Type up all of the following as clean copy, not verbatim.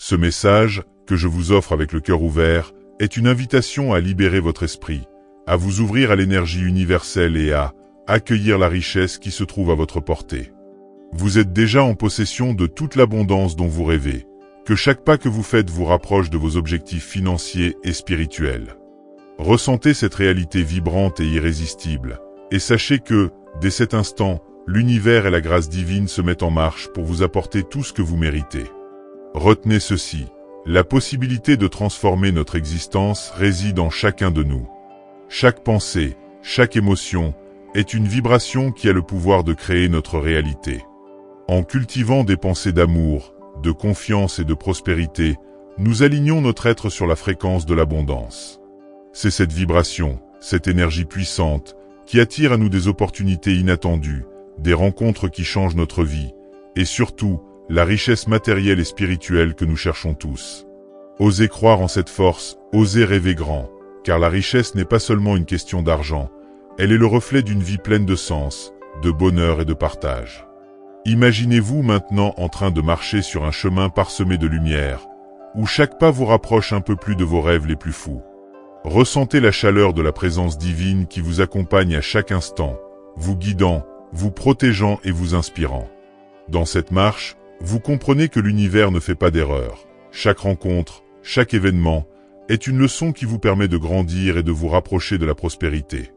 Ce message, que je vous offre avec le cœur ouvert, est une invitation à libérer votre esprit, à vous ouvrir à l'énergie universelle et à accueillir la richesse qui se trouve à votre portée. Vous êtes déjà en possession de toute l'abondance dont vous rêvez, que chaque pas que vous faites vous rapproche de vos objectifs financiers et spirituels. Ressentez cette réalité vibrante et irrésistible, et sachez que, dès cet instant, l'univers et la grâce divine se mettent en marche pour vous apporter tout ce que vous méritez. Retenez ceci, la possibilité de transformer notre existence réside en chacun de nous. Chaque pensée, chaque émotion, est une vibration qui a le pouvoir de créer notre réalité. En cultivant des pensées d'amour, de confiance et de prospérité, nous alignons notre être sur la fréquence de l'abondance. C'est cette vibration, cette énergie puissante, qui attire à nous des opportunités inattendues, des rencontres qui changent notre vie, et surtout, la richesse matérielle et spirituelle que nous cherchons tous. Osez croire en cette force, osez rêver grand, car la richesse n'est pas seulement une question d'argent, elle est le reflet d'une vie pleine de sens, de bonheur et de partage. Imaginez-vous maintenant en train de marcher sur un chemin parsemé de lumière, où chaque pas vous rapproche un peu plus de vos rêves les plus fous. Ressentez la chaleur de la présence divine qui vous accompagne à chaque instant, vous guidant, vous protégeant et vous inspirant. Dans cette marche, vous comprenez que l'univers ne fait pas d'erreur. Chaque rencontre, chaque événement, est une leçon qui vous permet de grandir et de vous rapprocher de la prospérité.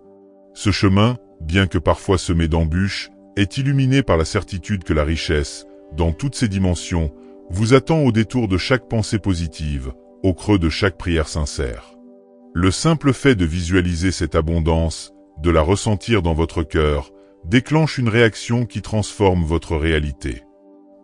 Ce chemin, bien que parfois semé d'embûches, est illuminé par la certitude que la richesse, dans toutes ses dimensions, vous attend au détour de chaque pensée positive, au creux de chaque prière sincère. Le simple fait de visualiser cette abondance, de la ressentir dans votre cœur, déclenche une réaction qui transforme votre réalité.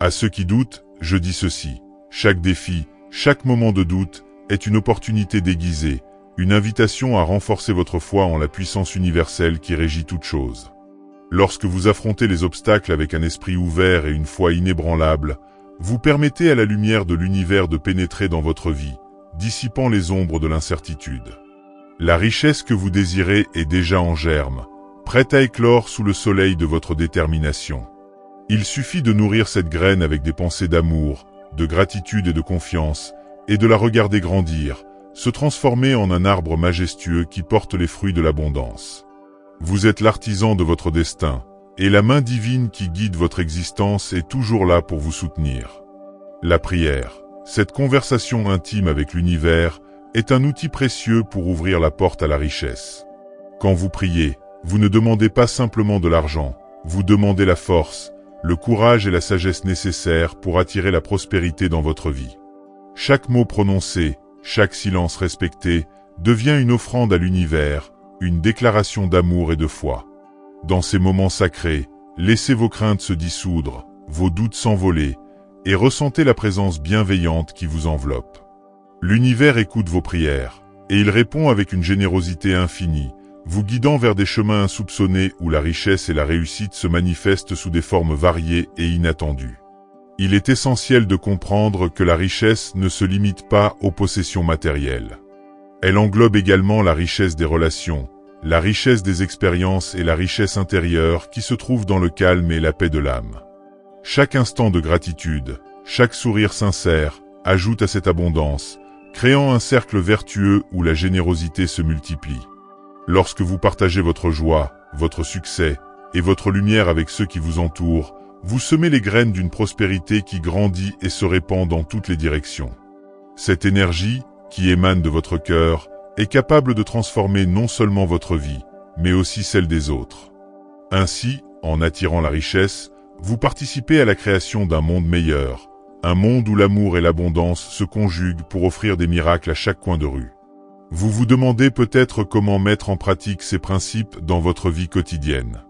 À ceux qui doutent, je dis ceci, chaque défi, chaque moment de doute, est une opportunité déguisée, une invitation à renforcer votre foi en la puissance universelle qui régit toute chose. Lorsque vous affrontez les obstacles avec un esprit ouvert et une foi inébranlable, vous permettez à la lumière de l'univers de pénétrer dans votre vie, dissipant les ombres de l'incertitude. La richesse que vous désirez est déjà en germe, prête à éclore sous le soleil de votre détermination. Il suffit de nourrir cette graine avec des pensées d'amour, de gratitude et de confiance, et de la regarder grandir, se transformer en un arbre majestueux qui porte les fruits de l'abondance. Vous êtes l'artisan de votre destin, et la main divine qui guide votre existence est toujours là pour vous soutenir. La prière, cette conversation intime avec l'univers, est un outil précieux pour ouvrir la porte à la richesse. Quand vous priez, vous ne demandez pas simplement de l'argent, vous demandez la force, le courage et la sagesse nécessaires pour attirer la prospérité dans votre vie. Chaque mot prononcé, chaque silence respecté, devient une offrande à l'univers, une déclaration d'amour et de foi. Dans ces moments sacrés, laissez vos craintes se dissoudre, vos doutes s'envoler, et ressentez la présence bienveillante qui vous enveloppe. L'univers écoute vos prières, et il répond avec une générosité infinie, vous guidant vers des chemins insoupçonnés où la richesse et la réussite se manifestent sous des formes variées et inattendues. Il est essentiel de comprendre que la richesse ne se limite pas aux possessions matérielles. Elle englobe également la richesse des relations, la richesse des expériences et la richesse intérieure qui se trouve dans le calme et la paix de l'âme. Chaque instant de gratitude, chaque sourire sincère, ajoute à cette abondance, créant un cercle vertueux où la générosité se multiplie. Lorsque vous partagez votre joie, votre succès et votre lumière avec ceux qui vous entourent, vous semez les graines d'une prospérité qui grandit et se répand dans toutes les directions. Cette énergie, qui émane de votre cœur, est capable de transformer non seulement votre vie, mais aussi celle des autres. Ainsi, en attirant la richesse, vous participez à la création d'un monde meilleur, un monde où l'amour et l'abondance se conjuguent pour offrir des miracles à chaque coin de rue. Vous vous demandez peut-être comment mettre en pratique ces principes dans votre vie quotidienne.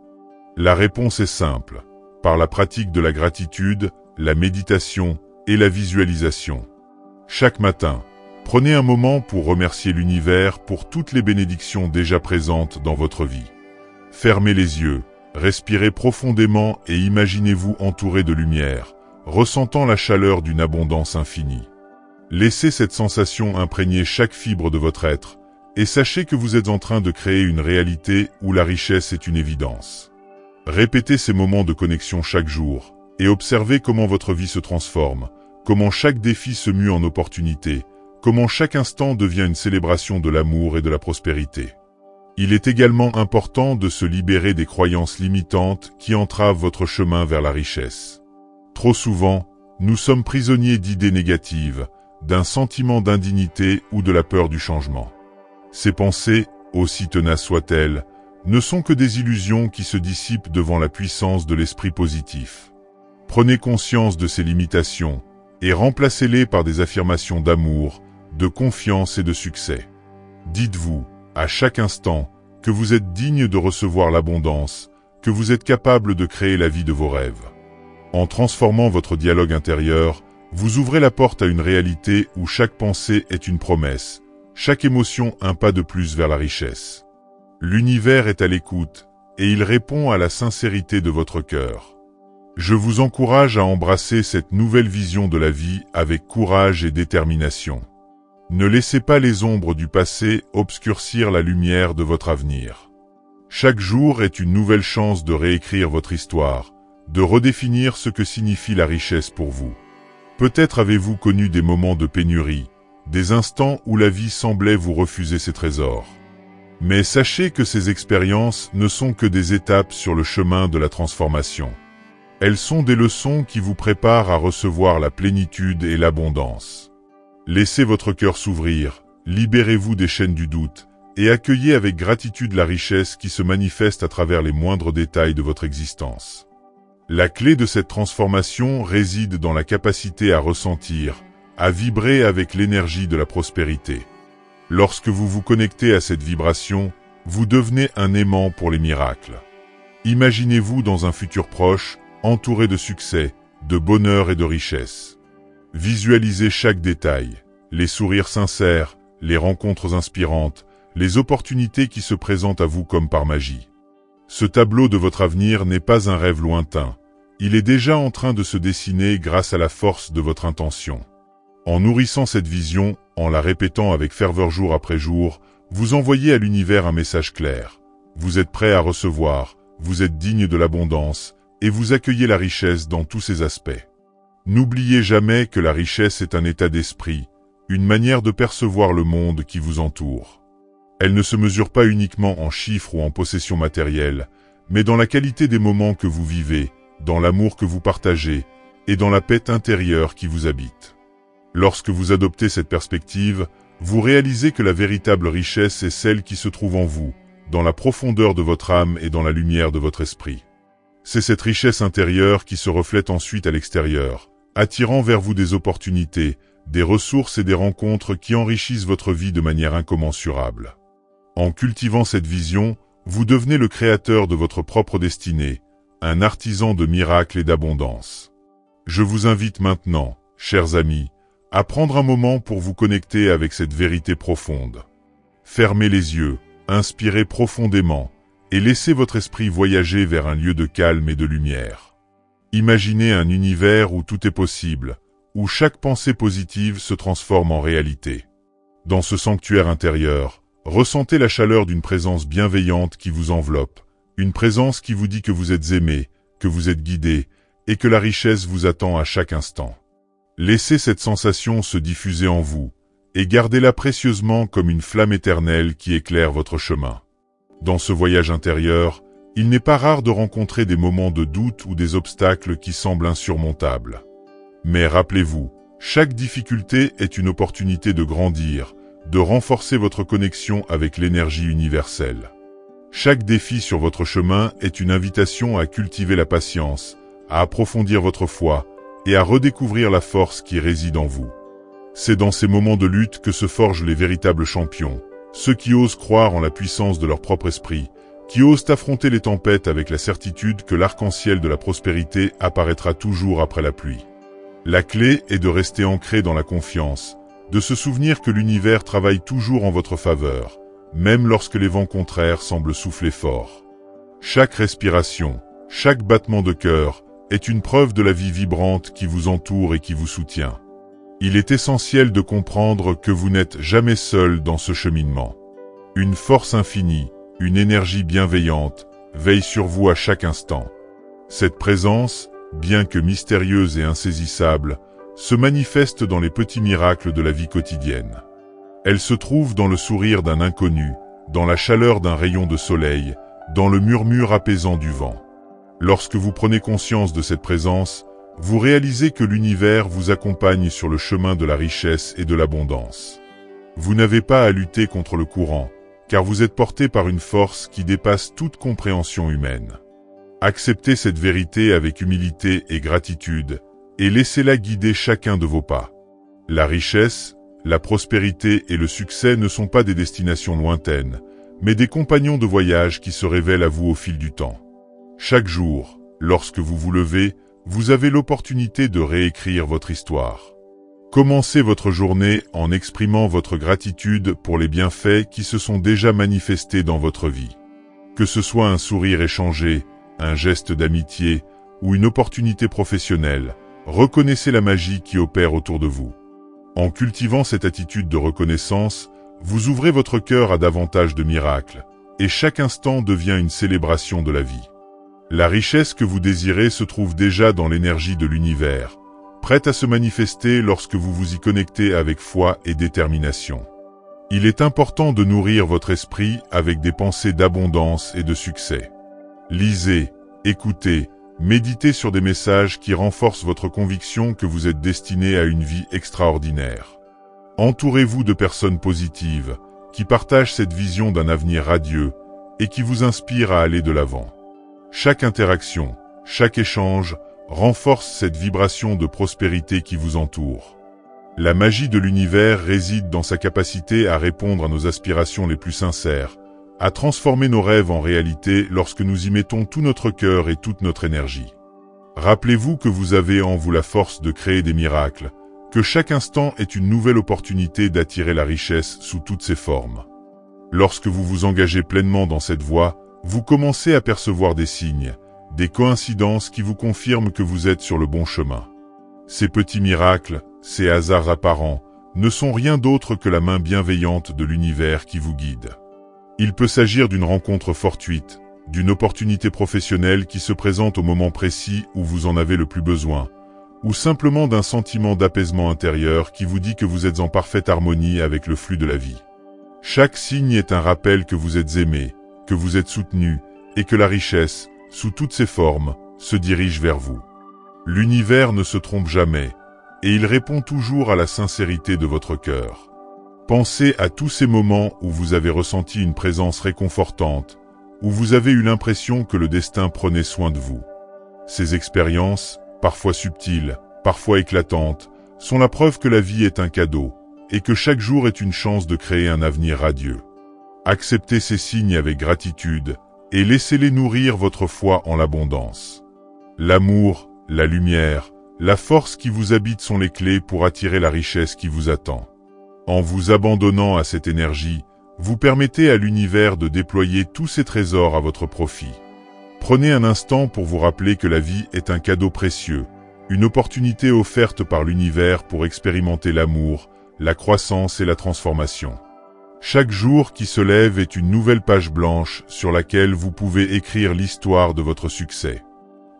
La réponse est simple, par la pratique de la gratitude, la méditation et la visualisation. Chaque matin, prenez un moment pour remercier l'univers pour toutes les bénédictions déjà présentes dans votre vie. Fermez les yeux, respirez profondément et imaginez-vous entouré de lumière, ressentant la chaleur d'une abondance infinie. Laissez cette sensation imprégner chaque fibre de votre être, et sachez que vous êtes en train de créer une réalité où la richesse est une évidence. Répétez ces moments de connexion chaque jour, et observez comment votre vie se transforme, comment chaque défi se mue en opportunité, comment chaque instant devient une célébration de l'amour et de la prospérité. Il est également important de se libérer des croyances limitantes qui entravent votre chemin vers la richesse. Trop souvent, nous sommes prisonniers d'idées négatives, d'un sentiment d'indignité ou de la peur du changement. Ces pensées, aussi tenaces soient-elles, ne sont que des illusions qui se dissipent devant la puissance de l'esprit positif. Prenez conscience de ces limitations et remplacez-les par des affirmations d'amour, de confiance et de succès. Dites-vous, à chaque instant, que vous êtes digne de recevoir l'abondance, que vous êtes capable de créer la vie de vos rêves. En transformant votre dialogue intérieur, vous ouvrez la porte à une réalité où chaque pensée est une promesse, chaque émotion un pas de plus vers la richesse. L'univers est à l'écoute, et il répond à la sincérité de votre cœur. Je vous encourage à embrasser cette nouvelle vision de la vie avec courage et détermination. Ne laissez pas les ombres du passé obscurcir la lumière de votre avenir. Chaque jour est une nouvelle chance de réécrire votre histoire, de redéfinir ce que signifie la richesse pour vous. Peut-être avez-vous connu des moments de pénurie, des instants où la vie semblait vous refuser ses trésors. Mais sachez que ces expériences ne sont que des étapes sur le chemin de la transformation. Elles sont des leçons qui vous préparent à recevoir la plénitude et l'abondance. Laissez votre cœur s'ouvrir, libérez-vous des chaînes du doute, et accueillez avec gratitude la richesse qui se manifeste à travers les moindres détails de votre existence. La clé de cette transformation réside dans la capacité à ressentir, à vibrer avec l'énergie de la prospérité. Lorsque vous vous connectez à cette vibration, vous devenez un aimant pour les miracles. Imaginez-vous dans un futur proche, entouré de succès, de bonheur et de richesse. Visualisez chaque détail, les sourires sincères, les rencontres inspirantes, les opportunités qui se présentent à vous comme par magie. Ce tableau de votre avenir n'est pas un rêve lointain, il est déjà en train de se dessiner grâce à la force de votre intention. En nourrissant cette vision, en la répétant avec ferveur jour après jour, vous envoyez à l'univers un message clair. Vous êtes prêt à recevoir, vous êtes digne de l'abondance, et vous accueillez la richesse dans tous ses aspects. N'oubliez jamais que la richesse est un état d'esprit, une manière de percevoir le monde qui vous entoure. Elle ne se mesure pas uniquement en chiffres ou en possessions matérielles, mais dans la qualité des moments que vous vivez, dans l'amour que vous partagez, et dans la paix intérieure qui vous habite. Lorsque vous adoptez cette perspective, vous réalisez que la véritable richesse est celle qui se trouve en vous, dans la profondeur de votre âme et dans la lumière de votre esprit. C'est cette richesse intérieure qui se reflète ensuite à l'extérieur, attirant vers vous des opportunités, des ressources et des rencontres qui enrichissent votre vie de manière incommensurable. En cultivant cette vision, vous devenez le créateur de votre propre destinée, un artisan de miracles et d'abondance. Je vous invite maintenant, chers amis, à prendre un moment pour vous connecter avec cette vérité profonde. Fermez les yeux, inspirez profondément, et laissez votre esprit voyager vers un lieu de calme et de lumière. Imaginez un univers où tout est possible, où chaque pensée positive se transforme en réalité. Dans ce sanctuaire intérieur, ressentez la chaleur d'une présence bienveillante qui vous enveloppe, une présence qui vous dit que vous êtes aimé, que vous êtes guidé, et que la richesse vous attend à chaque instant. Laissez cette sensation se diffuser en vous, et gardez-la précieusement comme une flamme éternelle qui éclaire votre chemin. Dans ce voyage intérieur, il n'est pas rare de rencontrer des moments de doute ou des obstacles qui semblent insurmontables. Mais rappelez-vous, chaque difficulté est une opportunité de grandir, de renforcer votre connexion avec l'énergie universelle. Chaque défi sur votre chemin est une invitation à cultiver la patience, à approfondir votre foi et à redécouvrir la force qui réside en vous. C'est dans ces moments de lutte que se forgent les véritables champions, ceux qui osent croire en la puissance de leur propre esprit, qui osent affronter les tempêtes avec la certitude que l'arc-en-ciel de la prospérité apparaîtra toujours après la pluie. La clé est de rester ancré dans la confiance, de se souvenir que l'univers travaille toujours en votre faveur, même lorsque les vents contraires semblent souffler fort. Chaque respiration, chaque battement de cœur, est une preuve de la vie vibrante qui vous entoure et qui vous soutient. Il est essentiel de comprendre que vous n'êtes jamais seul dans ce cheminement. Une force infinie, une énergie bienveillante, veille sur vous à chaque instant. Cette présence, bien que mystérieuse et insaisissable, se manifeste dans les petits miracles de la vie quotidienne. Elle se trouve dans le sourire d'un inconnu, dans la chaleur d'un rayon de soleil, dans le murmure apaisant du vent. Lorsque vous prenez conscience de cette présence, vous réalisez que l'univers vous accompagne sur le chemin de la richesse et de l'abondance. Vous n'avez pas à lutter contre le courant, car vous êtes porté par une force qui dépasse toute compréhension humaine. Acceptez cette vérité avec humilité et gratitude, et laissez-la guider chacun de vos pas. La richesse, la prospérité et le succès ne sont pas des destinations lointaines, mais des compagnons de voyage qui se révèlent à vous au fil du temps. Chaque jour, lorsque vous vous levez, vous avez l'opportunité de réécrire votre histoire. Commencez votre journée en exprimant votre gratitude pour les bienfaits qui se sont déjà manifestés dans votre vie. Que ce soit un sourire échangé, un geste d'amitié ou une opportunité professionnelle, reconnaissez la magie qui opère autour de vous. En cultivant cette attitude de reconnaissance, vous ouvrez votre cœur à davantage de miracles, et chaque instant devient une célébration de la vie. La richesse que vous désirez se trouve déjà dans l'énergie de l'univers, prête à se manifester lorsque vous vous y connectez avec foi et détermination. Il est important de nourrir votre esprit avec des pensées d'abondance et de succès. Lisez, écoutez, méditez sur des messages qui renforcent votre conviction que vous êtes destiné à une vie extraordinaire. Entourez-vous de personnes positives, qui partagent cette vision d'un avenir radieux et qui vous inspirent à aller de l'avant. Chaque interaction, chaque échange, renforce cette vibration de prospérité qui vous entoure. La magie de l'univers réside dans sa capacité à répondre à nos aspirations les plus sincères, à transformer nos rêves en réalité lorsque nous y mettons tout notre cœur et toute notre énergie. Rappelez-vous que vous avez en vous la force de créer des miracles, que chaque instant est une nouvelle opportunité d'attirer la richesse sous toutes ses formes. Lorsque vous vous engagez pleinement dans cette voie, vous commencez à percevoir des signes, des coïncidences qui vous confirment que vous êtes sur le bon chemin. Ces petits miracles, ces hasards apparents, ne sont rien d'autre que la main bienveillante de l'univers qui vous guide. Il peut s'agir d'une rencontre fortuite, d'une opportunité professionnelle qui se présente au moment précis où vous en avez le plus besoin, ou simplement d'un sentiment d'apaisement intérieur qui vous dit que vous êtes en parfaite harmonie avec le flux de la vie. Chaque signe est un rappel que vous êtes aimé, que vous êtes soutenu, et que la richesse, sous toutes ses formes, se dirige vers vous. L'univers ne se trompe jamais, et il répond toujours à la sincérité de votre cœur. Pensez à tous ces moments où vous avez ressenti une présence réconfortante, où vous avez eu l'impression que le destin prenait soin de vous. Ces expériences, parfois subtiles, parfois éclatantes, sont la preuve que la vie est un cadeau, et que chaque jour est une chance de créer un avenir radieux. Acceptez ces signes avec gratitude, et laissez-les nourrir votre foi en l'abondance. L'amour, la lumière, la force qui vous habite sont les clés pour attirer la richesse qui vous attend. En vous abandonnant à cette énergie, vous permettez à l'univers de déployer tous ses trésors à votre profit. Prenez un instant pour vous rappeler que la vie est un cadeau précieux, une opportunité offerte par l'univers pour expérimenter l'amour, la croissance et la transformation. Chaque jour qui se lève est une nouvelle page blanche sur laquelle vous pouvez écrire l'histoire de votre succès.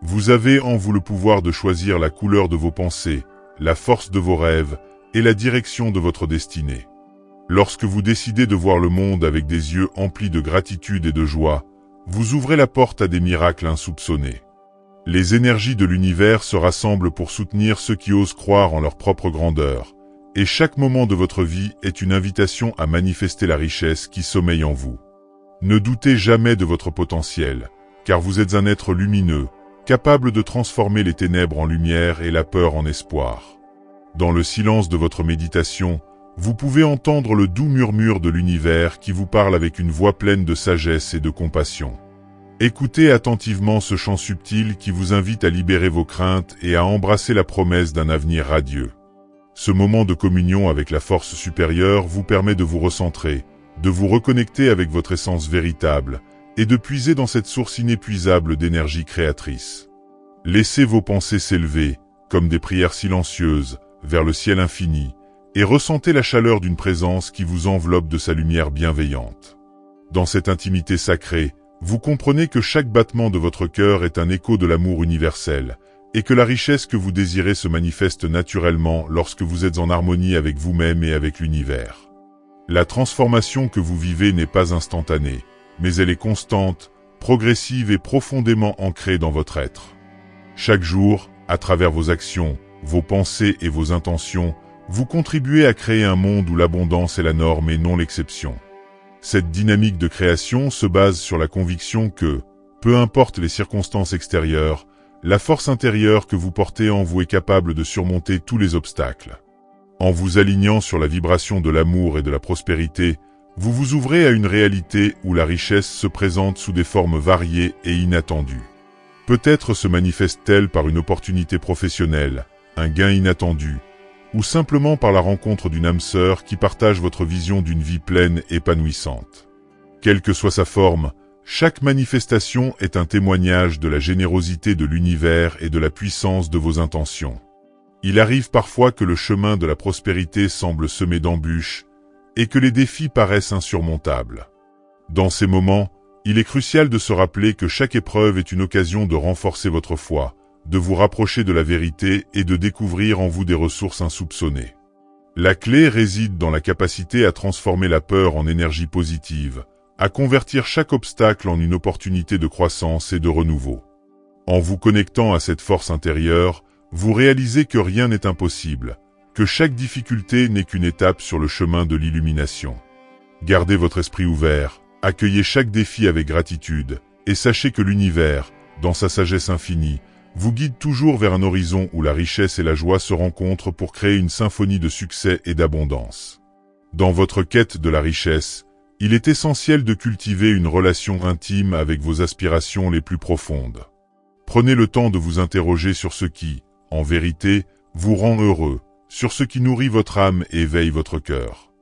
Vous avez en vous le pouvoir de choisir la couleur de vos pensées, la force de vos rêves et la direction de votre destinée. Lorsque vous décidez de voir le monde avec des yeux emplis de gratitude et de joie, vous ouvrez la porte à des miracles insoupçonnés. Les énergies de l'univers se rassemblent pour soutenir ceux qui osent croire en leur propre grandeur. Et chaque moment de votre vie est une invitation à manifester la richesse qui sommeille en vous. Ne doutez jamais de votre potentiel, car vous êtes un être lumineux, capable de transformer les ténèbres en lumière et la peur en espoir. Dans le silence de votre méditation, vous pouvez entendre le doux murmure de l'univers qui vous parle avec une voix pleine de sagesse et de compassion. Écoutez attentivement ce chant subtil qui vous invite à libérer vos craintes et à embrasser la promesse d'un avenir radieux. Ce moment de communion avec la force supérieure vous permet de vous recentrer, de vous reconnecter avec votre essence véritable et de puiser dans cette source inépuisable d'énergie créatrice. Laissez vos pensées s'élever, comme des prières silencieuses, vers le ciel infini, et ressentez la chaleur d'une présence qui vous enveloppe de sa lumière bienveillante. Dans cette intimité sacrée, vous comprenez que chaque battement de votre cœur est un écho de l'amour universel, et que la richesse que vous désirez se manifeste naturellement lorsque vous êtes en harmonie avec vous-même et avec l'univers. La transformation que vous vivez n'est pas instantanée, mais elle est constante, progressive et profondément ancrée dans votre être. Chaque jour, à travers vos actions, vos pensées et vos intentions, vous contribuez à créer un monde où l'abondance est la norme et non l'exception. Cette dynamique de création se base sur la conviction que, peu importe les circonstances extérieures, la force intérieure que vous portez en vous est capable de surmonter tous les obstacles. En vous alignant sur la vibration de l'amour et de la prospérité, vous vous ouvrez à une réalité où la richesse se présente sous des formes variées et inattendues. Peut-être se manifeste-t-elle par une opportunité professionnelle, un gain inattendu, ou simplement par la rencontre d'une âme sœur qui partage votre vision d'une vie pleine et épanouissante. Quelle que soit sa forme, chaque manifestation est un témoignage de la générosité de l'univers et de la puissance de vos intentions. Il arrive parfois que le chemin de la prospérité semble semé d'embûches et que les défis paraissent insurmontables. Dans ces moments, il est crucial de se rappeler que chaque épreuve est une occasion de renforcer votre foi, de vous rapprocher de la vérité et de découvrir en vous des ressources insoupçonnées. La clé réside dans la capacité à transformer la peur en énergie positive, à convertir chaque obstacle en une opportunité de croissance et de renouveau. En vous connectant à cette force intérieure, vous réalisez que rien n'est impossible, que chaque difficulté n'est qu'une étape sur le chemin de l'illumination. Gardez votre esprit ouvert, accueillez chaque défi avec gratitude, et sachez que l'univers, dans sa sagesse infinie, vous guide toujours vers un horizon où la richesse et la joie se rencontrent pour créer une symphonie de succès et d'abondance. Dans votre quête de la richesse, il est essentiel de cultiver une relation intime avec vos aspirations les plus profondes. Prenez le temps de vous interroger sur ce qui, en vérité, vous rend heureux, sur ce qui nourrit votre âme et éveille votre cœur.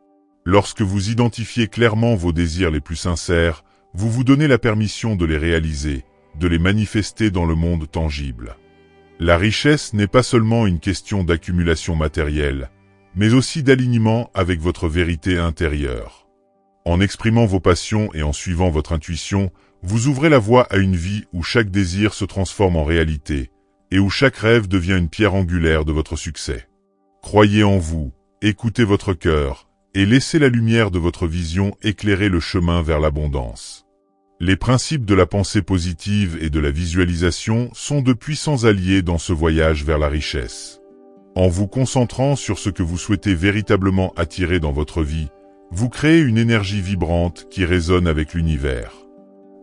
Lorsque vous identifiez clairement vos désirs les plus sincères, vous vous donnez la permission de les réaliser, de les manifester dans le monde tangible. La richesse n'est pas seulement une question d'accumulation matérielle, mais aussi d'alignement avec votre vérité intérieure. En exprimant vos passions et en suivant votre intuition, vous ouvrez la voie à une vie où chaque désir se transforme en réalité, et où chaque rêve devient une pierre angulaire de votre succès. Croyez en vous, écoutez votre cœur, et laissez la lumière de votre vision éclairer le chemin vers l'abondance. Les principes de la pensée positive et de la visualisation sont de puissants alliés dans ce voyage vers la richesse. En vous concentrant sur ce que vous souhaitez véritablement attirer dans votre vie, vous créez une énergie vibrante qui résonne avec l'univers.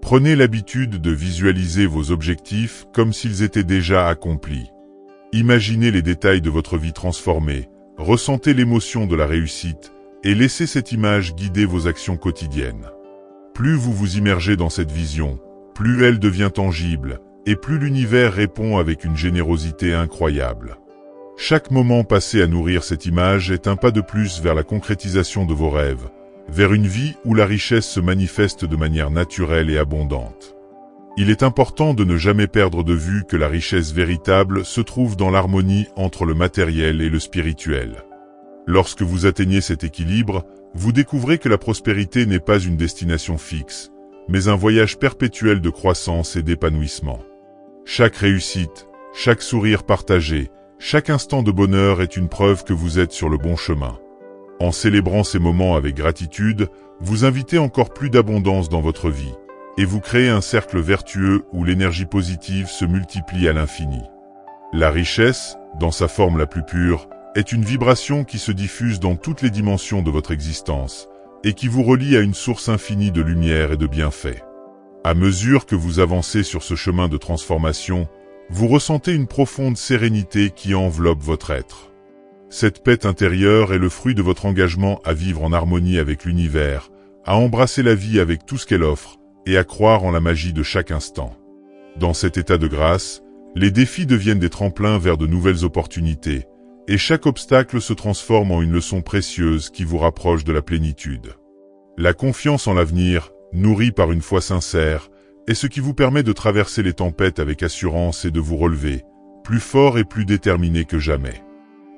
Prenez l'habitude de visualiser vos objectifs comme s'ils étaient déjà accomplis. Imaginez les détails de votre vie transformée, ressentez l'émotion de la réussite et laissez cette image guider vos actions quotidiennes. Plus vous vous immergez dans cette vision, plus elle devient tangible et plus l'univers répond avec une générosité incroyable. Chaque moment passé à nourrir cette image est un pas de plus vers la concrétisation de vos rêves, vers une vie où la richesse se manifeste de manière naturelle et abondante. Il est important de ne jamais perdre de vue que la richesse véritable se trouve dans l'harmonie entre le matériel et le spirituel. Lorsque vous atteignez cet équilibre, vous découvrez que la prospérité n'est pas une destination fixe, mais un voyage perpétuel de croissance et d'épanouissement. Chaque réussite, chaque sourire partagé, chaque instant de bonheur est une preuve que vous êtes sur le bon chemin. En célébrant ces moments avec gratitude, vous invitez encore plus d'abondance dans votre vie, et vous créez un cercle vertueux où l'énergie positive se multiplie à l'infini. La richesse, dans sa forme la plus pure, est une vibration qui se diffuse dans toutes les dimensions de votre existence, et qui vous relie à une source infinie de lumière et de bienfaits. À mesure que vous avancez sur ce chemin de transformation, vous ressentez une profonde sérénité qui enveloppe votre être. Cette paix intérieure est le fruit de votre engagement à vivre en harmonie avec l'univers, à embrasser la vie avec tout ce qu'elle offre, et à croire en la magie de chaque instant. Dans cet état de grâce, les défis deviennent des tremplins vers de nouvelles opportunités, et chaque obstacle se transforme en une leçon précieuse qui vous rapproche de la plénitude. La confiance en l'avenir, nourrie par une foi sincère, est ce qui vous permet de traverser les tempêtes avec assurance et de vous relever, plus fort et plus déterminé que jamais.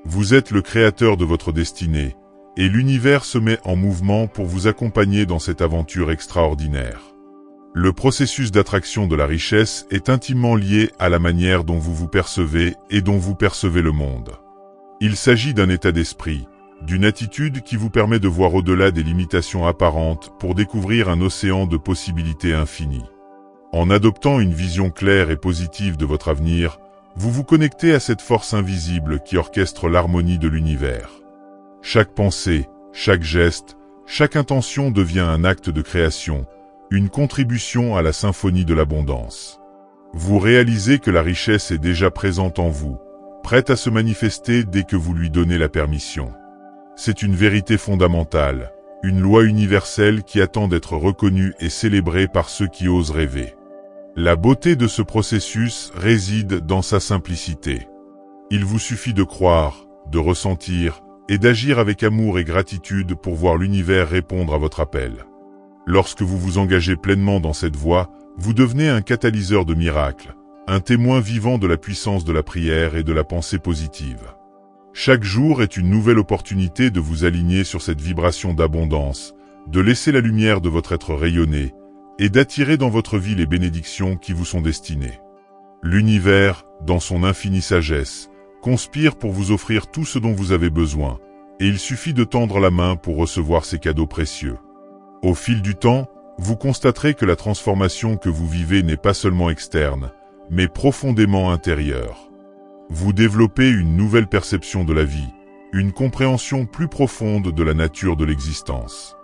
Vous êtes le créateur de votre destinée, et l'univers se met en mouvement pour vous accompagner dans cette aventure extraordinaire. Le processus d'attraction de la richesse est intimement lié à la manière dont vous vous percevez et dont vous percevez le monde. Il s'agit d'un état d'esprit, d'une attitude qui vous permet de voir au-delà des limitations apparentes pour découvrir un océan de possibilités infinies. En adoptant une vision claire et positive de votre avenir, vous vous connectez à cette force invisible qui orchestre l'harmonie de l'univers. Chaque pensée, chaque geste, chaque intention devient un acte de création, une contribution à la symphonie de l'abondance. Vous réalisez que la richesse est déjà présente en vous, prête à se manifester dès que vous lui donnez la permission. C'est une vérité fondamentale, une loi universelle qui attend d'être reconnue et célébrée par ceux qui osent rêver. La beauté de ce processus réside dans sa simplicité. Il vous suffit de croire, de ressentir et d'agir avec amour et gratitude pour voir l'univers répondre à votre appel. Lorsque vous vous engagez pleinement dans cette voie, vous devenez un catalyseur de miracles, un témoin vivant de la puissance de la prière et de la pensée positive. Chaque jour est une nouvelle opportunité de vous aligner sur cette vibration d'abondance, de laisser la lumière de votre être rayonner, et d'attirer dans votre vie les bénédictions qui vous sont destinées. L'univers, dans son infinie sagesse, conspire pour vous offrir tout ce dont vous avez besoin, et il suffit de tendre la main pour recevoir ces cadeaux précieux. Au fil du temps, vous constaterez que la transformation que vous vivez n'est pas seulement externe, mais profondément intérieure. Vous développez une nouvelle perception de la vie, une compréhension plus profonde de la nature de l'existence.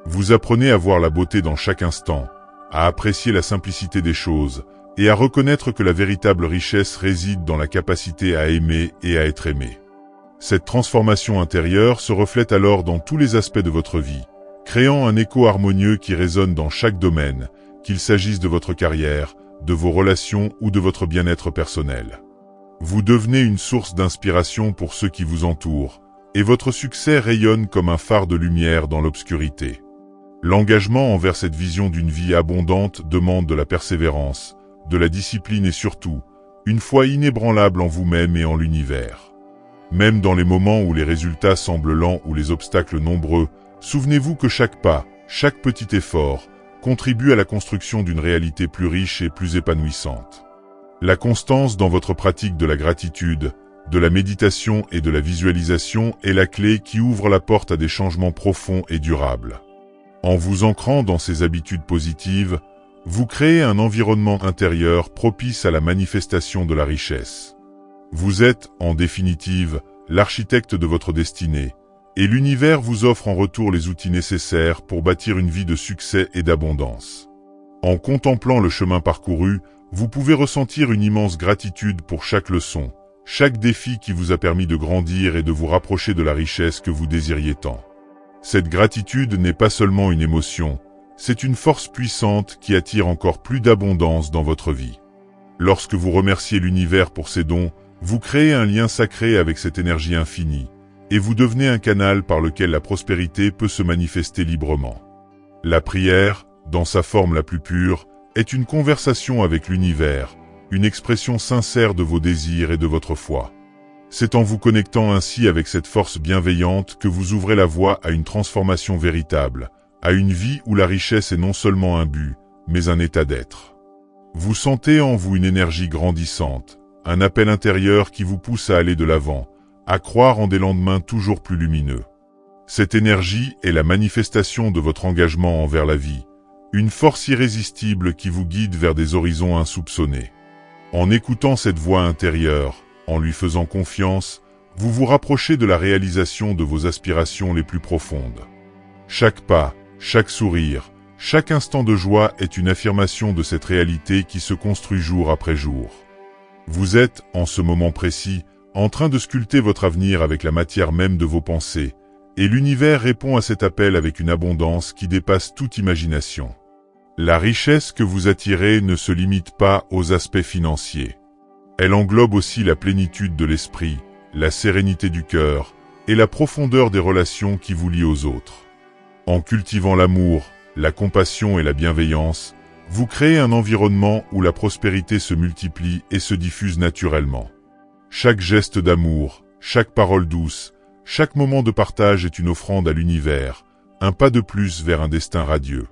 Vous apprenez à voir la beauté dans chaque instant, à apprécier la simplicité des choses, et à reconnaître que la véritable richesse réside dans la capacité à aimer et à être aimé. Cette transformation intérieure se reflète alors dans tous les aspects de votre vie, créant un écho harmonieux qui résonne dans chaque domaine, qu'il s'agisse de votre carrière, de vos relations ou de votre bien-être personnel. Vous devenez une source d'inspiration pour ceux qui vous entourent, et votre succès rayonne comme un phare de lumière dans l'obscurité. L'engagement envers cette vision d'une vie abondante demande de la persévérance, de la discipline et surtout, une foi inébranlable en vous-même et en l'univers. Même dans les moments où les résultats semblent lents ou les obstacles nombreux, souvenez-vous que chaque pas, chaque petit effort, contribue à la construction d'une réalité plus riche et plus épanouissante. La constance dans votre pratique de la gratitude, de la méditation et de la visualisation est la clé qui ouvre la porte à des changements profonds et durables. En vous ancrant dans ces habitudes positives, vous créez un environnement intérieur propice à la manifestation de la richesse. Vous êtes, en définitive, l'architecte de votre destinée, et l'univers vous offre en retour les outils nécessaires pour bâtir une vie de succès et d'abondance. En contemplant le chemin parcouru, vous pouvez ressentir une immense gratitude pour chaque leçon, chaque défi qui vous a permis de grandir et de vous rapprocher de la richesse que vous désiriez tant. Cette gratitude n'est pas seulement une émotion, c'est une force puissante qui attire encore plus d'abondance dans votre vie. Lorsque vous remerciez l'univers pour ses dons, vous créez un lien sacré avec cette énergie infinie, et vous devenez un canal par lequel la prospérité peut se manifester librement. La prière, dans sa forme la plus pure, est une conversation avec l'univers, une expression sincère de vos désirs et de votre foi. C'est en vous connectant ainsi avec cette force bienveillante que vous ouvrez la voie à une transformation véritable, à une vie où la richesse est non seulement un but, mais un état d'être. Vous sentez en vous une énergie grandissante, un appel intérieur qui vous pousse à aller de l'avant, à croire en des lendemains toujours plus lumineux. Cette énergie est la manifestation de votre engagement envers la vie, une force irrésistible qui vous guide vers des horizons insoupçonnés. En écoutant cette voix intérieure, en lui faisant confiance, vous vous rapprochez de la réalisation de vos aspirations les plus profondes. Chaque pas, chaque sourire, chaque instant de joie est une affirmation de cette réalité qui se construit jour après jour. Vous êtes, en ce moment précis, en train de sculpter votre avenir avec la matière même de vos pensées, et l'univers répond à cet appel avec une abondance qui dépasse toute imagination. La richesse que vous attirez ne se limite pas aux aspects financiers. Elle englobe aussi la plénitude de l'esprit, la sérénité du cœur et la profondeur des relations qui vous lient aux autres. En cultivant l'amour, la compassion et la bienveillance, vous créez un environnement où la prospérité se multiplie et se diffuse naturellement. Chaque geste d'amour, chaque parole douce, chaque moment de partage est une offrande à l'univers, un pas de plus vers un destin radieux.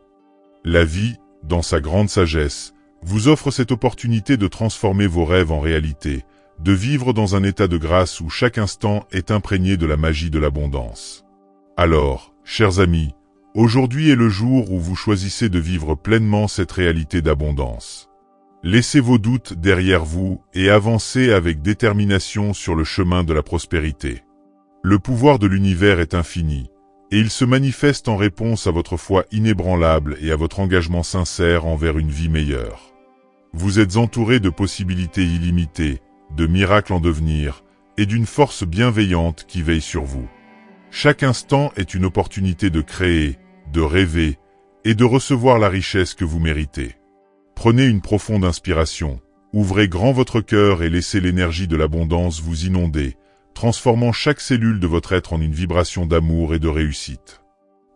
La vie, dans sa grande sagesse, vous offre cette opportunité de transformer vos rêves en réalité, de vivre dans un état de grâce où chaque instant est imprégné de la magie de l'abondance. Alors, chers amis, aujourd'hui est le jour où vous choisissez de vivre pleinement cette réalité d'abondance. Laissez vos doutes derrière vous et avancez avec détermination sur le chemin de la prospérité. Le pouvoir de l'univers est infini, et il se manifeste en réponse à votre foi inébranlable et à votre engagement sincère envers une vie meilleure. Vous êtes entouré de possibilités illimitées, de miracles en devenir, et d'une force bienveillante qui veille sur vous. Chaque instant est une opportunité de créer, de rêver, et de recevoir la richesse que vous méritez. Prenez une profonde inspiration, ouvrez grand votre cœur et laissez l'énergie de l'abondance vous inonder, transformant chaque cellule de votre être en une vibration d'amour et de réussite.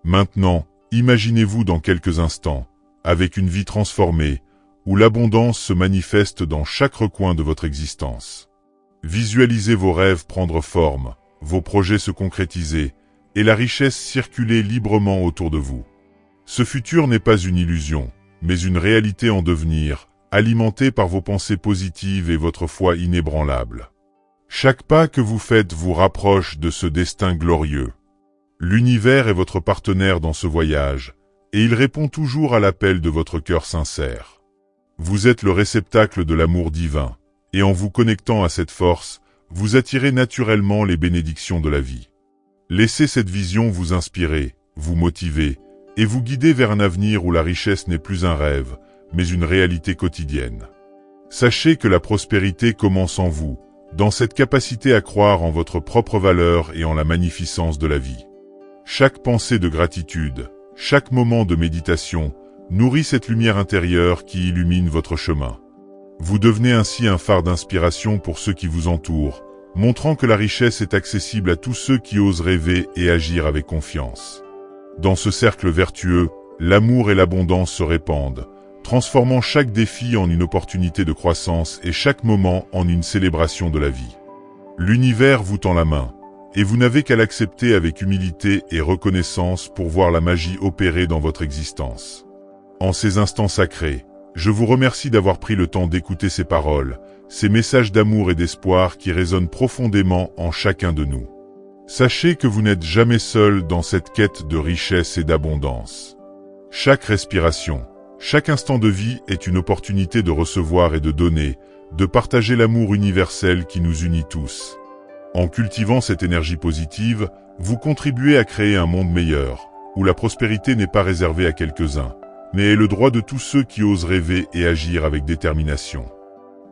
Maintenant, imaginez-vous dans quelques instants, avec une vie transformée, où l'abondance se manifeste dans chaque recoin de votre existence. Visualisez vos rêves prendre forme, vos projets se concrétiser, et la richesse circuler librement autour de vous. Ce futur n'est pas une illusion, mais une réalité en devenir, alimentée par vos pensées positives et votre foi inébranlable. Chaque pas que vous faites vous rapproche de ce destin glorieux. L'univers est votre partenaire dans ce voyage, et il répond toujours à l'appel de votre cœur sincère. Vous êtes le réceptacle de l'amour divin, et en vous connectant à cette force, vous attirez naturellement les bénédictions de la vie. Laissez cette vision vous inspirer, vous motiver, et vous guider vers un avenir où la richesse n'est plus un rêve, mais une réalité quotidienne. Sachez que la prospérité commence en vous, dans cette capacité à croire en votre propre valeur et en la magnificence de la vie. Chaque pensée de gratitude, chaque moment de méditation, nourrit cette lumière intérieure qui illumine votre chemin. Vous devenez ainsi un phare d'inspiration pour ceux qui vous entourent, montrant que la richesse est accessible à tous ceux qui osent rêver et agir avec confiance. Dans ce cercle vertueux, l'amour et l'abondance se répandent, transformant chaque défi en une opportunité de croissance et chaque moment en une célébration de la vie. L'univers vous tend la main, et vous n'avez qu'à l'accepter avec humilité et reconnaissance pour voir la magie opérer dans votre existence. En ces instants sacrés, je vous remercie d'avoir pris le temps d'écouter ces paroles, ces messages d'amour et d'espoir qui résonnent profondément en chacun de nous. Sachez que vous n'êtes jamais seul dans cette quête de richesse et d'abondance. Chaque respiration, chaque instant de vie est une opportunité de recevoir et de donner, de partager l'amour universel qui nous unit tous. En cultivant cette énergie positive, vous contribuez à créer un monde meilleur, où la prospérité n'est pas réservée à quelques-uns, mais est le droit de tous ceux qui osent rêver et agir avec détermination.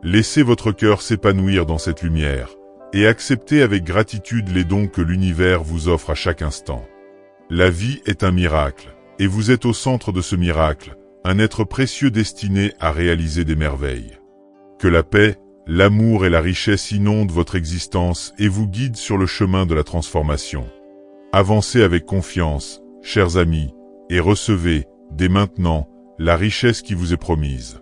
Laissez votre cœur s'épanouir dans cette lumière, et acceptez avec gratitude les dons que l'univers vous offre à chaque instant. La vie est un miracle, et vous êtes au centre de ce miracle, un être précieux destiné à réaliser des merveilles. Que la paix, l'amour et la richesse inondent votre existence et vous guident sur le chemin de la transformation. Avancez avec confiance, chers amis, et recevez, dès maintenant, la richesse qui vous est promise.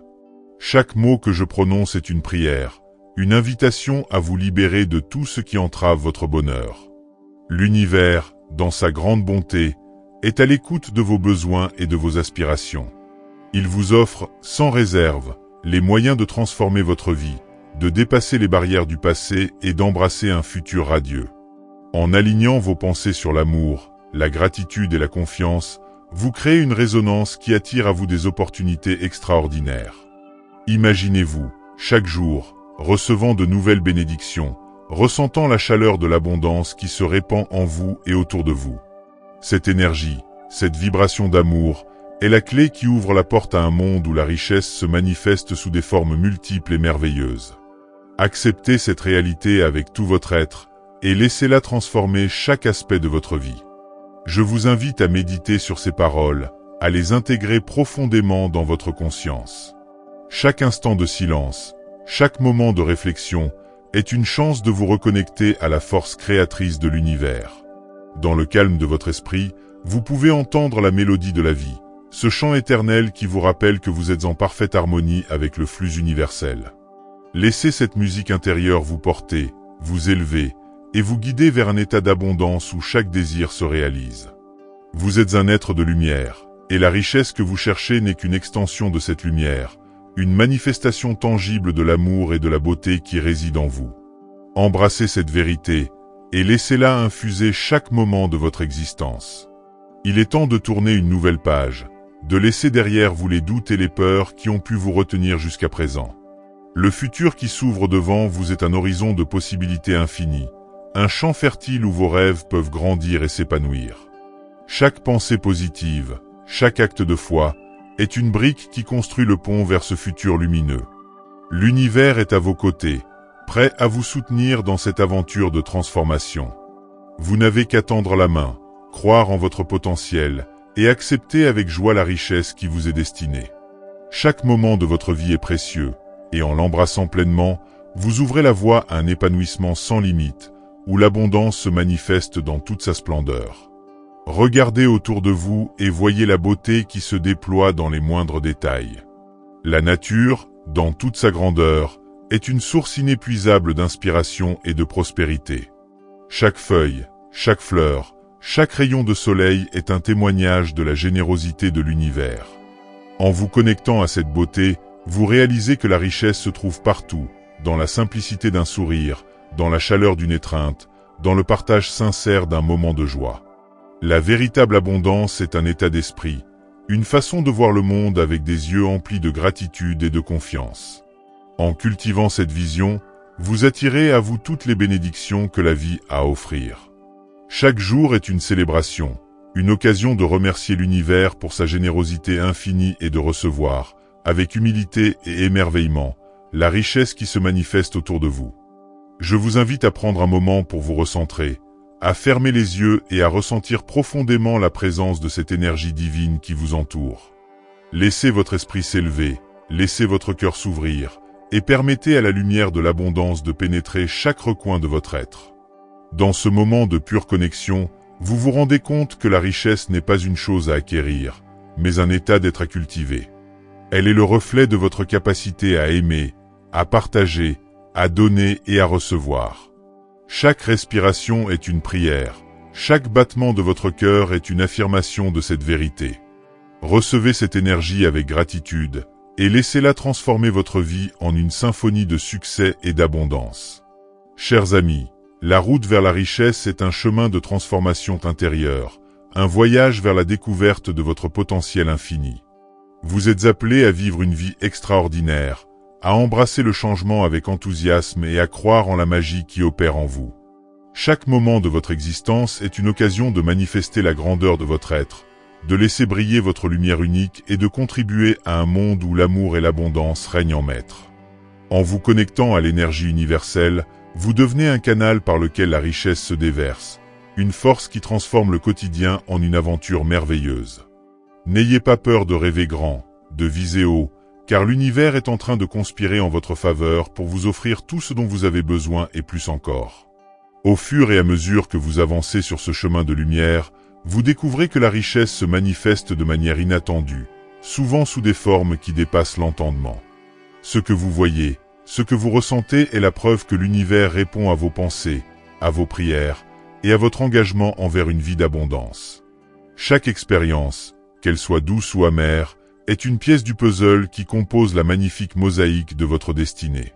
Chaque mot que je prononce est une prière, une invitation à vous libérer de tout ce qui entrave votre bonheur. L'univers, dans sa grande bonté, est à l'écoute de vos besoins et de vos aspirations. Il vous offre, sans réserve, les moyens de transformer votre vie, de dépasser les barrières du passé et d'embrasser un futur radieux. En alignant vos pensées sur l'amour, la gratitude et la confiance, vous créez une résonance qui attire à vous des opportunités extraordinaires. Imaginez-vous, chaque jour, recevant de nouvelles bénédictions, ressentant la chaleur de l'abondance qui se répand en vous et autour de vous. Cette énergie, cette vibration d'amour, est la clé qui ouvre la porte à un monde où la richesse se manifeste sous des formes multiples et merveilleuses. Acceptez cette réalité avec tout votre être, et laissez-la transformer chaque aspect de votre vie. Je vous invite à méditer sur ces paroles, à les intégrer profondément dans votre conscience. Chaque instant de silence, chaque moment de réflexion, est une chance de vous reconnecter à la force créatrice de l'univers. Dans le calme de votre esprit, vous pouvez entendre la mélodie de la vie, ce chant éternel qui vous rappelle que vous êtes en parfaite harmonie avec le flux universel. Laissez cette musique intérieure vous porter, vous élever, et vous guider vers un état d'abondance où chaque désir se réalise. Vous êtes un être de lumière, Et la richesse que vous cherchez n'est qu'une extension de cette lumière, une manifestation tangible de l'amour et de la beauté qui réside en vous. Embrassez cette vérité et laissez-la infuser chaque moment de votre existence. Il est temps de tourner une nouvelle page, de laisser derrière vous les doutes et les peurs qui ont pu vous retenir jusqu'à présent. Le futur qui s'ouvre devant vous est un horizon de possibilités infinies, un champ fertile où vos rêves peuvent grandir et s'épanouir. Chaque pensée positive, chaque acte de foi, est une brique qui construit le pont vers ce futur lumineux. L'univers est à vos côtés, prêt à vous soutenir dans cette aventure de transformation. Vous n'avez qu'à tendre la main, croire en votre potentiel et accepter avec joie la richesse qui vous est destinée. Chaque moment de votre vie est précieux, et en l'embrassant pleinement, vous ouvrez la voie à un épanouissement sans limite, où l'abondance se manifeste dans toute sa splendeur. Regardez autour de vous et voyez la beauté qui se déploie dans les moindres détails. La nature, dans toute sa grandeur, est une source inépuisable d'inspiration et de prospérité. Chaque feuille, chaque fleur, chaque rayon de soleil est un témoignage de la générosité de l'univers. En vous connectant à cette beauté, vous réalisez que la richesse se trouve partout, dans la simplicité d'un sourire, dans la chaleur d'une étreinte, dans le partage sincère d'un moment de joie. La véritable abondance est un état d'esprit, une façon de voir le monde avec des yeux emplis de gratitude et de confiance. En cultivant cette vision, vous attirez à vous toutes les bénédictions que la vie a à offrir. Chaque jour est une célébration, une occasion de remercier l'univers pour sa générosité infinie et de recevoir, avec humilité et émerveillement, la richesse qui se manifeste autour de vous. Je vous invite à prendre un moment pour vous recentrer, à fermer les yeux et à ressentir profondément la présence de cette énergie divine qui vous entoure. Laissez votre esprit s'élever, laissez votre cœur s'ouvrir, et permettez à la lumière de l'abondance de pénétrer chaque recoin de votre être. Dans ce moment de pure connexion, vous vous rendez compte que la richesse n'est pas une chose à acquérir, mais un état d'être à cultiver. Elle est le reflet de votre capacité à aimer, à partager, à donner et à recevoir. Chaque respiration est une prière, chaque battement de votre cœur est une affirmation de cette vérité. Recevez cette énergie avec gratitude, et laissez-la transformer votre vie en une symphonie de succès et d'abondance. Chers amis, la route vers la richesse est un chemin de transformation intérieure, un voyage vers la découverte de votre potentiel infini. Vous êtes appelés à vivre une vie extraordinaire, à embrasser le changement avec enthousiasme et à croire en la magie qui opère en vous. Chaque moment de votre existence est une occasion de manifester la grandeur de votre être, de laisser briller votre lumière unique et de contribuer à un monde où l'amour et l'abondance règnent en maître. En vous connectant à l'énergie universelle, vous devenez un canal par lequel la richesse se déverse, une force qui transforme le quotidien en une aventure merveilleuse. N'ayez pas peur de rêver grand, de viser haut, car l'univers est en train de conspirer en votre faveur pour vous offrir tout ce dont vous avez besoin et plus encore. Au fur et à mesure que vous avancez sur ce chemin de lumière, vous découvrez que la richesse se manifeste de manière inattendue, souvent sous des formes qui dépassent l'entendement. Ce que vous voyez, ce que vous ressentez est la preuve que l'univers répond à vos pensées, à vos prières et à votre engagement envers une vie d'abondance. Chaque expérience, qu'elle soit douce ou amère, est une pièce du puzzle qui compose la magnifique mosaïque de votre destinée.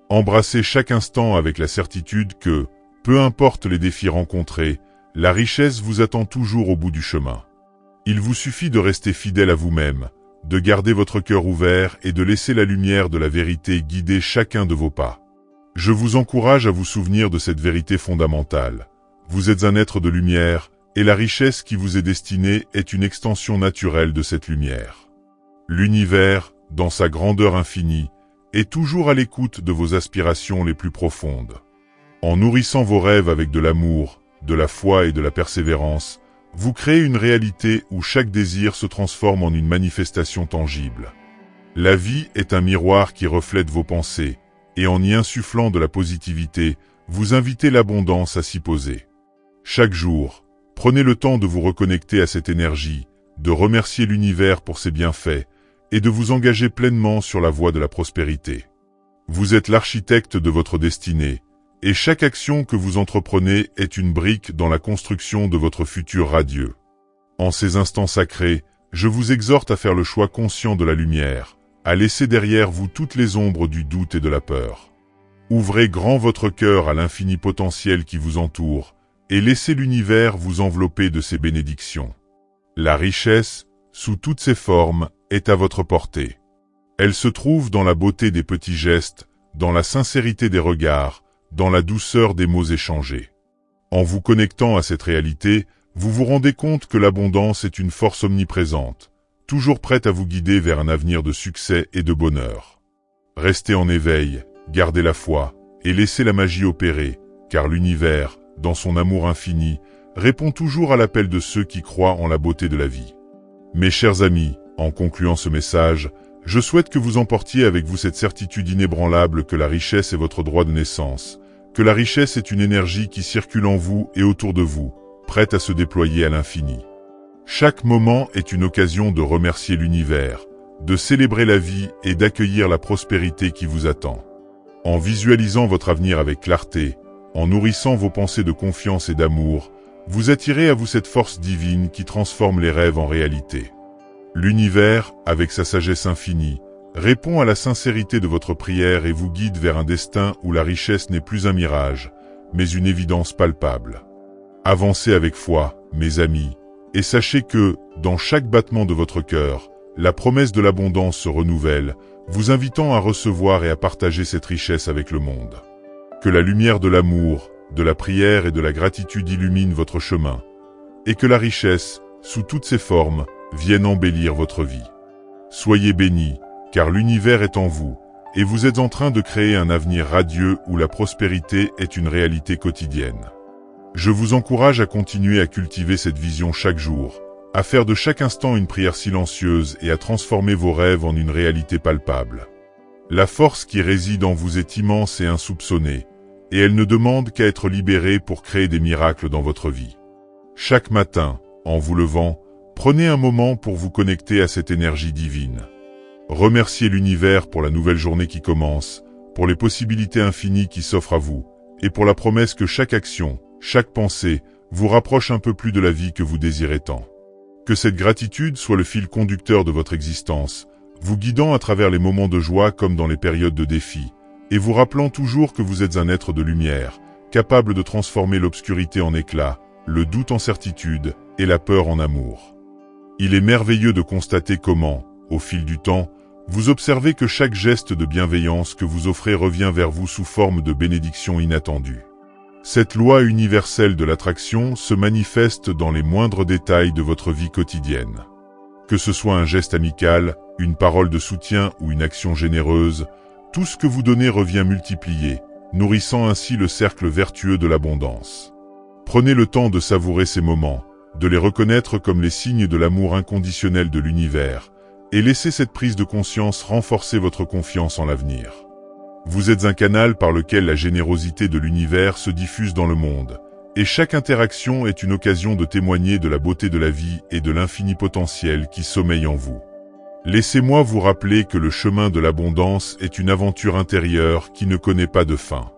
Embrassez chaque instant avec la certitude que, peu importe les défis rencontrés, la richesse vous attend toujours au bout du chemin. Il vous suffit de rester fidèle à vous-même, de garder votre cœur ouvert et de laisser la lumière de la vérité guider chacun de vos pas. Je vous encourage à vous souvenir de cette vérité fondamentale. Vous êtes un être de lumière, et la richesse qui vous est destinée est une extension naturelle de cette lumière. L'univers, dans sa grandeur infinie, est toujours à l'écoute de vos aspirations les plus profondes. En nourrissant vos rêves avec de l'amour, de la foi et de la persévérance, vous créez une réalité où chaque désir se transforme en une manifestation tangible. La vie est un miroir qui reflète vos pensées, et en y insufflant de la positivité, vous invitez l'abondance à s'y poser. Chaque jour, prenez le temps de vous reconnecter à cette énergie, de remercier l'univers pour ses bienfaits, et de vous engager pleinement sur la voie de la prospérité. Vous êtes l'architecte de votre destinée, et chaque action que vous entreprenez est une brique dans la construction de votre futur radieux. En ces instants sacrés, Je vous exhorte à faire le choix conscient de la lumière, à laisser derrière vous toutes les ombres du doute et de la peur. Ouvrez grand votre cœur à l'infini potentiel qui vous entoure, et laissez l'univers vous envelopper de ses bénédictions. La richesse, sous toutes ses formes, est à votre portée. Elle se trouve dans la beauté des petits gestes, dans la sincérité des regards, dans la douceur des mots échangés. En vous connectant à cette réalité, vous vous rendez compte que l'abondance est une force omniprésente, toujours prête à vous guider vers un avenir de succès et de bonheur. Restez en éveil, gardez la foi, et laissez la magie opérer, car l'univers, dans son amour infini, répond toujours à l'appel de ceux qui croient en la beauté de la vie. Mes chers amis, en concluant ce message, je souhaite que vous emportiez avec vous cette certitude inébranlable que la richesse est votre droit de naissance, que la richesse est une énergie qui circule en vous et autour de vous, prête à se déployer à l'infini. Chaque moment est une occasion de remercier l'univers, de célébrer la vie et d'accueillir la prospérité qui vous attend. En visualisant votre avenir avec clarté, en nourrissant vos pensées de confiance et d'amour, vous attirez à vous cette force divine qui transforme les rêves en réalité. L'univers, avec sa sagesse infinie, répond à la sincérité de votre prière et vous guide vers un destin où la richesse n'est plus un mirage, mais une évidence palpable. Avancez avec foi, mes amis, et sachez que, dans chaque battement de votre cœur, la promesse de l'abondance se renouvelle, vous invitant à recevoir et à partager cette richesse avec le monde. Que la lumière de l'amour, de la prière et de la gratitude illumine votre chemin, et que la richesse, sous toutes ses formes, vienne embellir votre vie. Soyez bénis, car l'univers est en vous, et vous êtes en train de créer un avenir radieux où la prospérité est une réalité quotidienne. Je vous encourage à continuer à cultiver cette vision chaque jour, à faire de chaque instant une prière silencieuse et à transformer vos rêves en une réalité palpable. La force qui réside en vous est immense et insoupçonnée, et elle ne demande qu'à être libérée pour créer des miracles dans votre vie. Chaque matin, en vous levant, prenez un moment pour vous connecter à cette énergie divine. Remerciez l'univers pour la nouvelle journée qui commence, pour les possibilités infinies qui s'offrent à vous, et pour la promesse que chaque action, chaque pensée, vous rapproche un peu plus de la vie que vous désirez tant. Que cette gratitude soit le fil conducteur de votre existence, vous guidant à travers les moments de joie comme dans les périodes de défi, et vous rappelant toujours que vous êtes un être de lumière, capable de transformer l'obscurité en éclat, le doute en certitude, et la peur en amour. Il est merveilleux de constater comment, au fil du temps, vous observez que chaque geste de bienveillance que vous offrez revient vers vous sous forme de bénédiction inattendue. Cette loi universelle de l'attraction se manifeste dans les moindres détails de votre vie quotidienne. Que ce soit un geste amical, une parole de soutien ou une action généreuse, tout ce que vous donnez revient multiplié, nourrissant ainsi le cercle vertueux de l'abondance. Prenez le temps de savourer ces moments, de les reconnaître comme les signes de l'amour inconditionnel de l'univers, et laissez cette prise de conscience renforcer votre confiance en l'avenir. Vous êtes un canal par lequel la générosité de l'univers se diffuse dans le monde, et chaque interaction est une occasion de témoigner de la beauté de la vie et de l'infini potentiel qui sommeille en vous. Laissez-moi vous rappeler que le chemin de l'abondance est une aventure intérieure qui ne connaît pas de fin.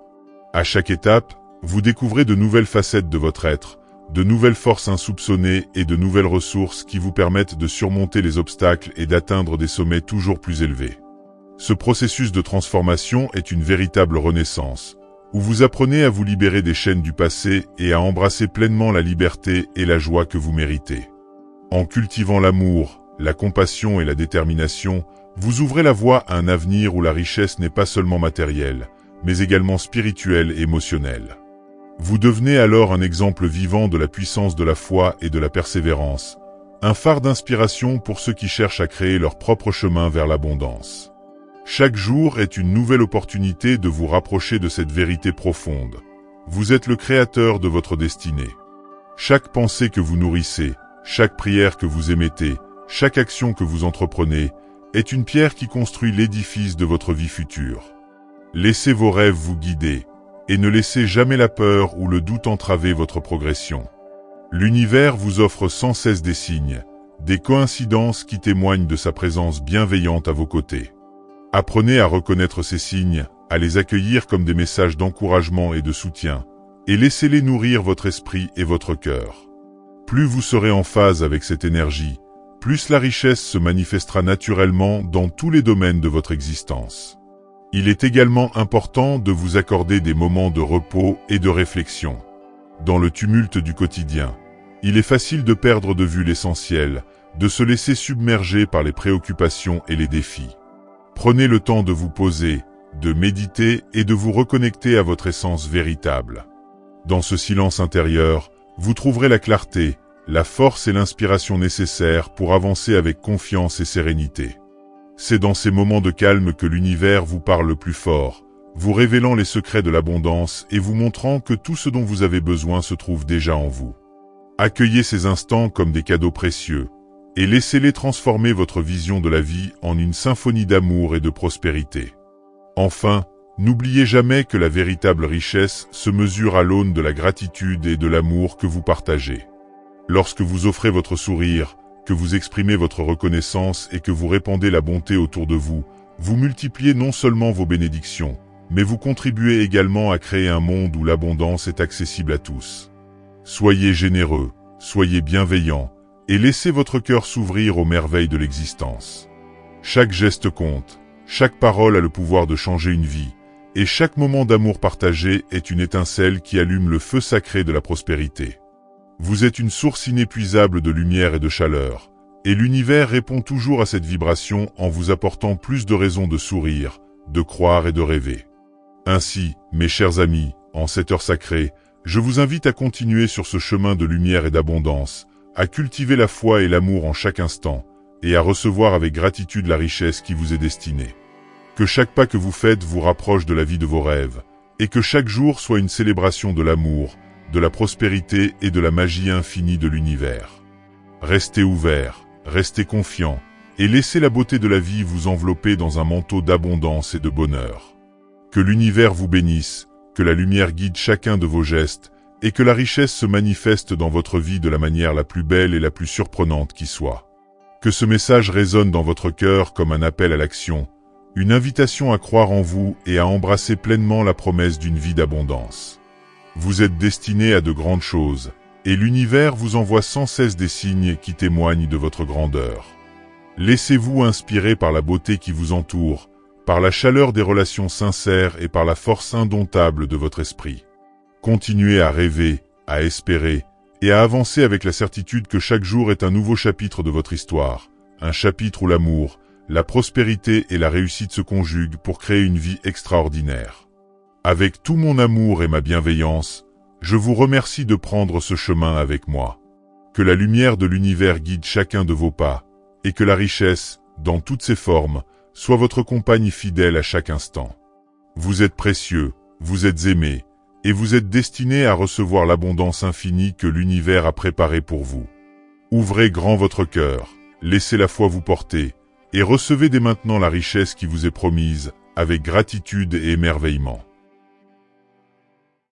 À chaque étape, vous découvrez de nouvelles facettes de votre être, de nouvelles forces insoupçonnées et de nouvelles ressources qui vous permettent de surmonter les obstacles et d'atteindre des sommets toujours plus élevés. Ce processus de transformation est une véritable renaissance, où vous apprenez à vous libérer des chaînes du passé et à embrasser pleinement la liberté et la joie que vous méritez. En cultivant l'amour, la compassion et la détermination, vous ouvrez la voie à un avenir où la richesse n'est pas seulement matérielle, mais également spirituelle et émotionnelle. Vous devenez alors un exemple vivant de la puissance de la foi et de la persévérance, un phare d'inspiration pour ceux qui cherchent à créer leur propre chemin vers l'abondance. Chaque jour est une nouvelle opportunité de vous rapprocher de cette vérité profonde. Vous êtes le créateur de votre destinée. Chaque pensée que vous nourrissez, chaque prière que vous émettez, chaque action que vous entreprenez, est une pierre qui construit l'édifice de votre vie future. Laissez vos rêves vous guider, et ne laissez jamais la peur ou le doute entraver votre progression. L'univers vous offre sans cesse des signes, des coïncidences qui témoignent de sa présence bienveillante à vos côtés. Apprenez à reconnaître ces signes, à les accueillir comme des messages d'encouragement et de soutien, et laissez-les nourrir votre esprit et votre cœur. Plus vous serez en phase avec cette énergie, plus la richesse se manifestera naturellement dans tous les domaines de votre existence. Il est également important de vous accorder des moments de repos et de réflexion. Dans le tumulte du quotidien, il est facile de perdre de vue l'essentiel, de se laisser submerger par les préoccupations et les défis. Prenez le temps de vous poser, de méditer et de vous reconnecter à votre essence véritable. Dans ce silence intérieur, vous trouverez la clarté, la force et l'inspiration nécessaires pour avancer avec confiance et sérénité. C'est dans ces moments de calme que l'univers vous parle le plus fort, vous révélant les secrets de l'abondance et vous montrant que tout ce dont vous avez besoin se trouve déjà en vous. Accueillez ces instants comme des cadeaux précieux, et laissez-les transformer votre vision de la vie en une symphonie d'amour et de prospérité. Enfin, n'oubliez jamais que la véritable richesse se mesure à l'aune de la gratitude et de l'amour que vous partagez. Lorsque vous offrez votre sourire, que vous exprimez votre reconnaissance et que vous répandez la bonté autour de vous, vous multipliez non seulement vos bénédictions, mais vous contribuez également à créer un monde où l'abondance est accessible à tous. Soyez généreux, soyez bienveillants, et laissez votre cœur s'ouvrir aux merveilles de l'existence. Chaque geste compte, chaque parole a le pouvoir de changer une vie, et chaque moment d'amour partagé est une étincelle qui allume le feu sacré de la prospérité. Vous êtes une source inépuisable de lumière et de chaleur, et l'univers répond toujours à cette vibration en vous apportant plus de raisons de sourire, de croire et de rêver. Ainsi, mes chers amis, en cette heure sacrée, je vous invite à continuer sur ce chemin de lumière et d'abondance, à cultiver la foi et l'amour en chaque instant, et à recevoir avec gratitude la richesse qui vous est destinée. Que chaque pas que vous faites vous rapproche de la vie de vos rêves, et que chaque jour soit une célébration de l'amour, de la prospérité et de la magie infinie de l'univers. Restez ouverts, restez confiants, et laissez la beauté de la vie vous envelopper dans un manteau d'abondance et de bonheur. Que l'univers vous bénisse, que la lumière guide chacun de vos gestes, et que la richesse se manifeste dans votre vie de la manière la plus belle et la plus surprenante qui soit. Que ce message résonne dans votre cœur comme un appel à l'action, une invitation à croire en vous et à embrasser pleinement la promesse d'une vie d'abondance. Vous êtes destiné à de grandes choses, et l'univers vous envoie sans cesse des signes qui témoignent de votre grandeur. Laissez-vous inspirer par la beauté qui vous entoure, par la chaleur des relations sincères et par la force indomptable de votre esprit. Continuez à rêver, à espérer, et à avancer avec la certitude que chaque jour est un nouveau chapitre de votre histoire, un chapitre où l'amour, la prospérité et la réussite se conjuguent pour créer une vie extraordinaire. Avec tout mon amour et ma bienveillance, je vous remercie de prendre ce chemin avec moi. Que la lumière de l'univers guide chacun de vos pas, et que la richesse, dans toutes ses formes, soit votre compagne fidèle à chaque instant. Vous êtes précieux, vous êtes aimés, et vous êtes destinés à recevoir l'abondance infinie que l'univers a préparée pour vous. Ouvrez grand votre cœur, laissez la foi vous porter, et recevez dès maintenant la richesse qui vous est promise, avec gratitude et émerveillement.